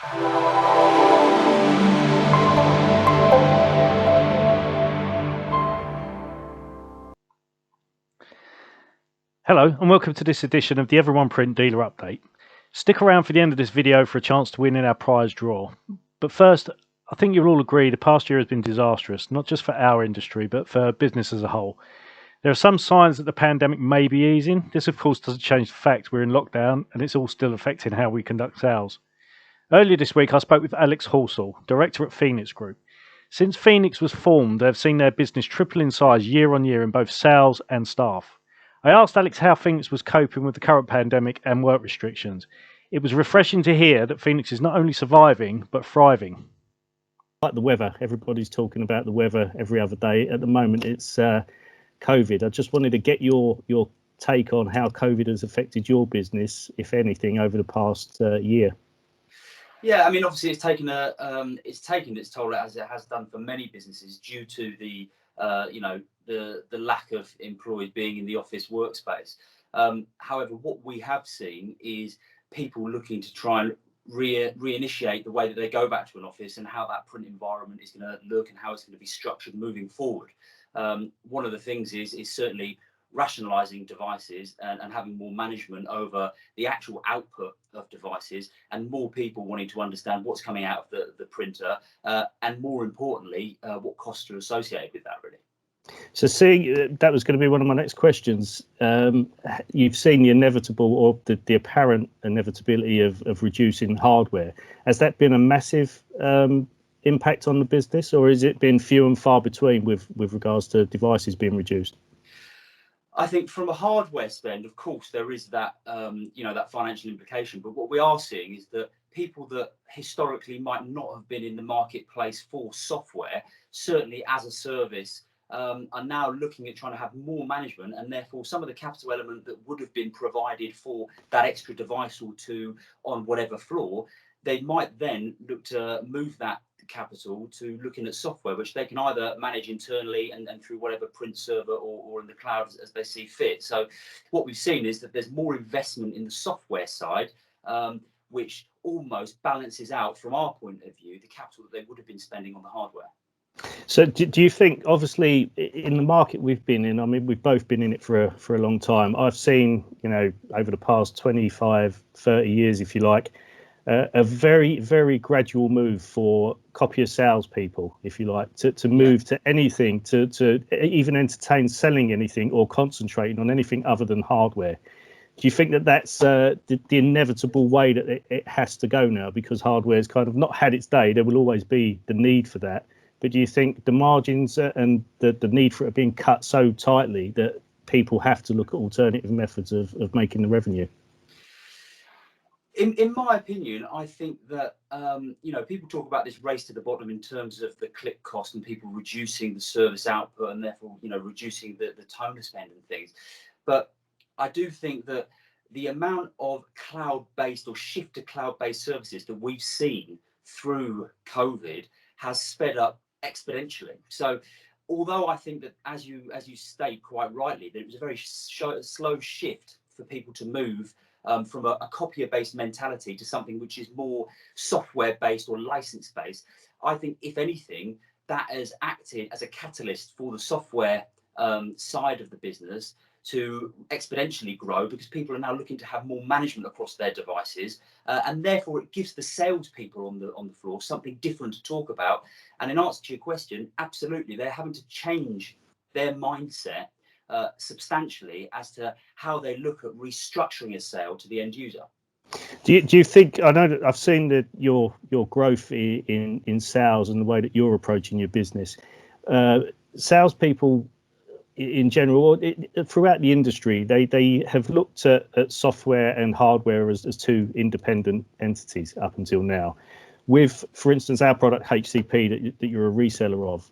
Hello and welcome to this edition of the Everyone Print Dealer Update. Stick around for the end of this video for a chance to win in our prize draw. But first, I think you'll all agree the past year has been disastrous, not just for our industry, but for business as a whole. There are some signs that the pandemic may be easing. This, of course, doesn't change the fact we're in lockdown and it's all still affecting how we conduct sales. Earlier this week, I spoke with Alex Halsall, Director at Phoenix Group. Since Phoenix was formed, they've seen their business triple in size year on year in both sales and staff. I asked Alex how Phoenix was coping with the current pandemic and work restrictions. It was refreshing to hear that Phoenix is not only surviving, but thriving. Like the weather, everybody's talking about the weather every other day. At the moment, it's COVID. I just wanted to get your take on how COVID has affected your business, if anything, over the past year. Yeah, I mean, obviously, it's taken its toll, as it has done for many businesses, due to the the lack of employees being in the office workspace. However, what we have seen is people looking to try and reinitiate the way that they go back to an office and how that print environment is going to look and how it's going to be structured moving forward. One of the things is certainly rationalizing devices and having more management over the actual output of devices, and more people wanting to understand what's coming out of the printer, and more importantly, what costs are associated with that, really. So seeing that was going to be one of my next questions. You've seen the inevitable, or the apparent inevitability of reducing hardware. Has that been a massive impact on the business, or has it been few and far between with regards to devices being reduced? I think from a hardware spend, of course, there is that that financial implication. But what we are seeing is that people that historically might not have been in the marketplace for software, certainly as a service, are now looking at trying to have more management, and therefore some of the capital element that would have been provided for that extra device or two on whatever floor, they might then look to move that capital to looking at software, which they can either manage internally and through whatever print server or in the cloud as they see fit. So what we've seen is that there's more investment in the software side, which almost balances out, from our point of view, the capital that they would have been spending on the hardware. So do you think, obviously, in the market we've been in, I mean, we've both been in it for a long time. I've seen, over the past 25, 30 years, if you like, a very, very gradual move for copier salespeople, if you like, to move to anything, to even entertain selling anything or concentrating on anything other than hardware. Do you think that that's the inevitable way that it has to go now, because hardware has kind of not had its day? There will always be the need for that. But do you think the margins and the need for it being cut so tightly that people have to look at alternative methods of making the revenue? In my opinion, I think that people talk about this race to the bottom in terms of the click cost and people reducing the service output and therefore reducing the toner spend and things. But I do think that the amount of cloud-based or shift to cloud-based services that we've seen through COVID has sped up exponentially. So although I think that, as you state quite rightly, that it was a very slow shift for people to move from a copier-based mentality to something which is more software-based or license-based, I think, if anything, that has acted as a catalyst for the software side of the business to exponentially grow, because people are now looking to have more management across their devices, and therefore it gives the salespeople on the floor something different to talk about. And in answer to your question, absolutely, they're having to change their mindset substantially as to how they look at restructuring a sale to the end user. Do you think, I know that I've seen that your growth in sales and the way that you're approaching your business, salespeople in general, throughout the industry, they have looked at software and hardware as two independent entities up until now. With, for instance, our product HCP that you're a reseller of,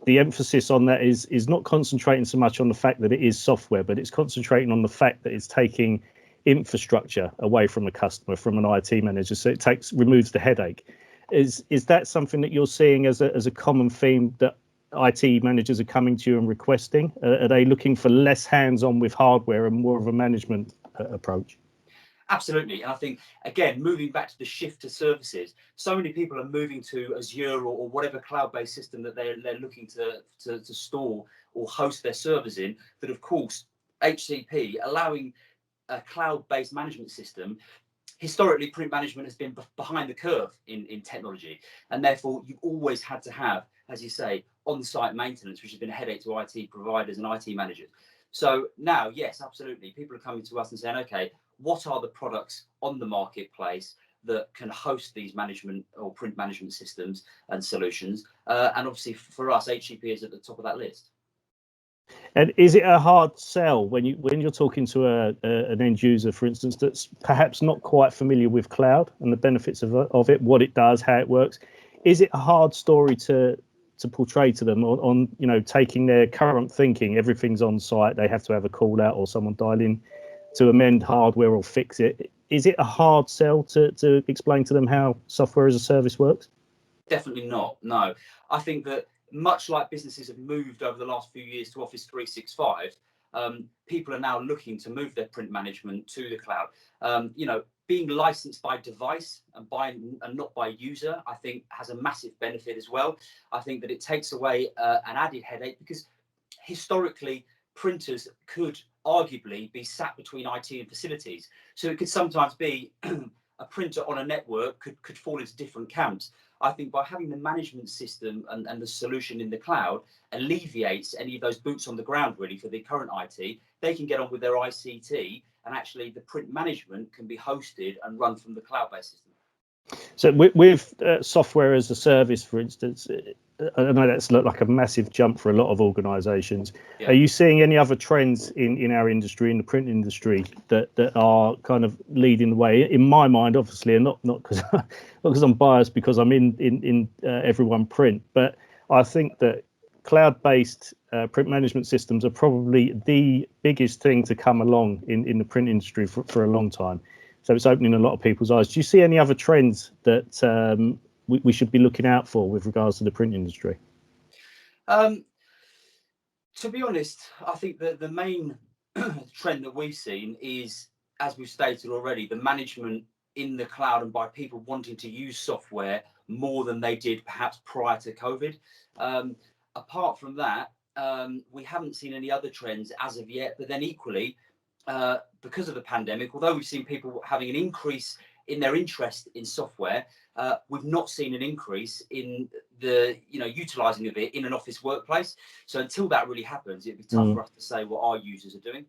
the emphasis on that is not concentrating so much on the fact that it is software, but it's concentrating on the fact that it's taking infrastructure away from the customer, from an IT manager, so it removes the headache. Is that something that you're seeing as a common theme that IT managers are coming to you and requesting? Are they looking for less hands-on with hardware and more of a management approach? Absolutely. And I think, again, moving back to the shift to services, so many people are moving to Azure or whatever cloud-based system that they're looking to store or host their servers in, that, of course, HCP, allowing a cloud-based management system. Historically, print management has been behind the curve in technology, and therefore you've always had to have, as you say, on-site maintenance, which has been a headache to IT providers and IT managers. So now, yes, absolutely, people are coming to us and saying, okay, what are the products on the marketplace that can host these management or print management systems and solutions? And obviously, for us, HCP is at the top of that list. And is it a hard sell when you're talking to an end user, for instance, that's perhaps not quite familiar with cloud and the benefits of it, what it does, how it works? Is it a hard story to portray to them on taking their current thinking, everything's on site, they have to have a call out or someone dial in to amend hardware or fix it? Is it a hard sell to explain to them how software as a service works? Definitely not. No, I think that much like businesses have moved over the last few years to Office 365, people are now looking to move their print management to the cloud. Being licensed by device and not by user, I think has a massive benefit as well. I think that it takes away an added headache, because historically printers could arguably be sat between IT and facilities. So it could sometimes be a printer on a network could fall into different camps. I think by having the management system and the solution in the cloud alleviates any of those boots on the ground, really, for the current IT. They can get on with their ICT, and actually the print management can be hosted and run from the cloud-based system. So with software as a service, for instance, I know that's looked like a massive jump for a lot of organisations. Yeah. Are you seeing any other trends in our industry, in the print industry, that are kind of leading the way? In my mind, obviously, and not because I'm biased, because I'm in Everyone Print, but I think that cloud-based print management systems are probably the biggest thing to come along in the print industry for a long time. So it's opening a lot of people's eyes. Do you see any other trends that we should be looking out for with regards to the print industry? To be honest, I think that the main trend that we've seen is, as we've stated already, the management in the cloud, and by people wanting to use software more than they did perhaps prior to COVID. Apart from that, we haven't seen any other trends as of yet, but then equally, because of the pandemic, although we've seen people having an increase in their interest in software, we've not seen an increase in the utilising of it in an office workplace. So until that really happens, it'd be tough for us to say what our users are doing.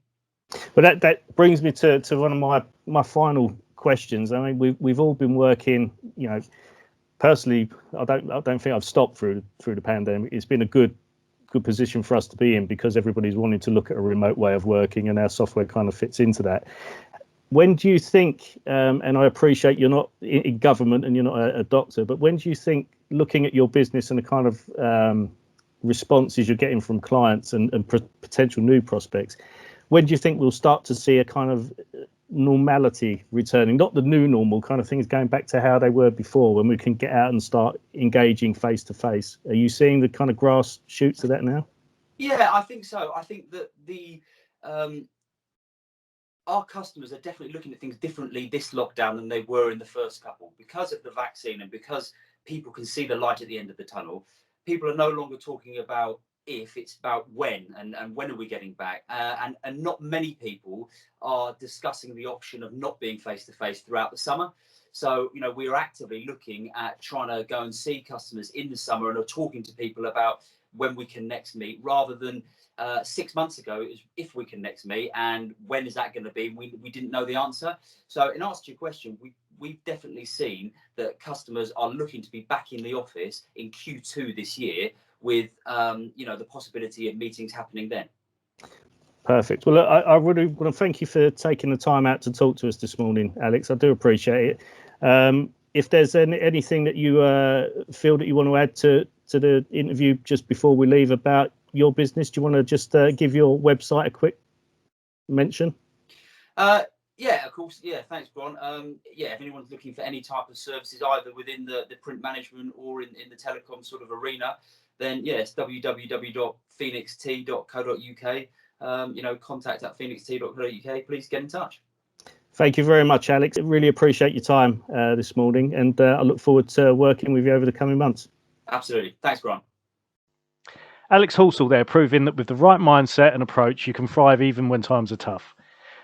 But that brings me to one of my final questions. I mean, we've all been working. Personally, I don't think I've stopped through the pandemic. It's been a good position for us to be in, because everybody's wanting to look at a remote way of working, and our software kind of fits into that. When do you think, and I appreciate you're not in government and you're not a doctor, but when do you think, looking at your business and the kind of responses you're getting from clients and potential new prospects, when do you think we'll start to see a kind of normality returning, not the new normal kind of things, going back to how they were before, when we can get out and start engaging face to face? Are you seeing the kind of grass shoots of that now? Yeah, I think so. I think that our customers are definitely looking at things differently this lockdown than they were in the first couple, because of the vaccine and because people can see the light at the end of the tunnel. People are no longer talking about if, it's about when, and when are we getting back, and not many people are discussing the option of not being face to face throughout the summer. So we're actively looking at trying to go and see customers in the summer, and are talking to people about when we can next meet, rather than 6 months ago it was if we can next meet, and when is that going to be? We didn't know the answer. So in answer to your question, we've definitely seen that customers are looking to be back in the office in Q2 this year, with the possibility of meetings happening then. Perfect. Well, I really want to thank you for taking the time out to talk to us this morning, Alex. I do appreciate it. If there's anything that you feel that you want to add to the interview just before we leave about your business, do you want to just give your website a quick mention? Yeah, of course. Yeah, thanks, Bron. If anyone's looking for any type of services, either within the print management or in the telecom sort of arena, then it's www.phoenixt.co.uk. Contact at phoenixt.co.uk. Please get in touch. Thank you very much, Alex. I really appreciate your time this morning, and I look forward to working with you over the coming months. Absolutely. Thanks, Grant. Alex Halsall there, proving that with the right mindset and approach, you can thrive even when times are tough.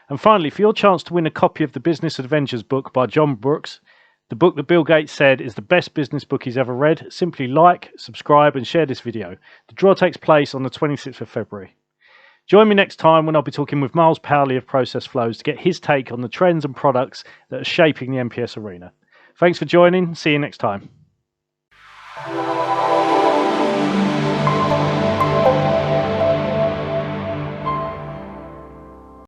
And finally, for your chance to win a copy of the Business Adventures book by John Brooks, the book that Bill Gates said is the best business book he's ever read, simply like, subscribe and share this video. The draw takes place on the 26th of February. Join me next time when I'll be talking with Miles Powley of Process Flows to get his take on the trends and products that are shaping the MPS arena. Thanks for joining. See you next time.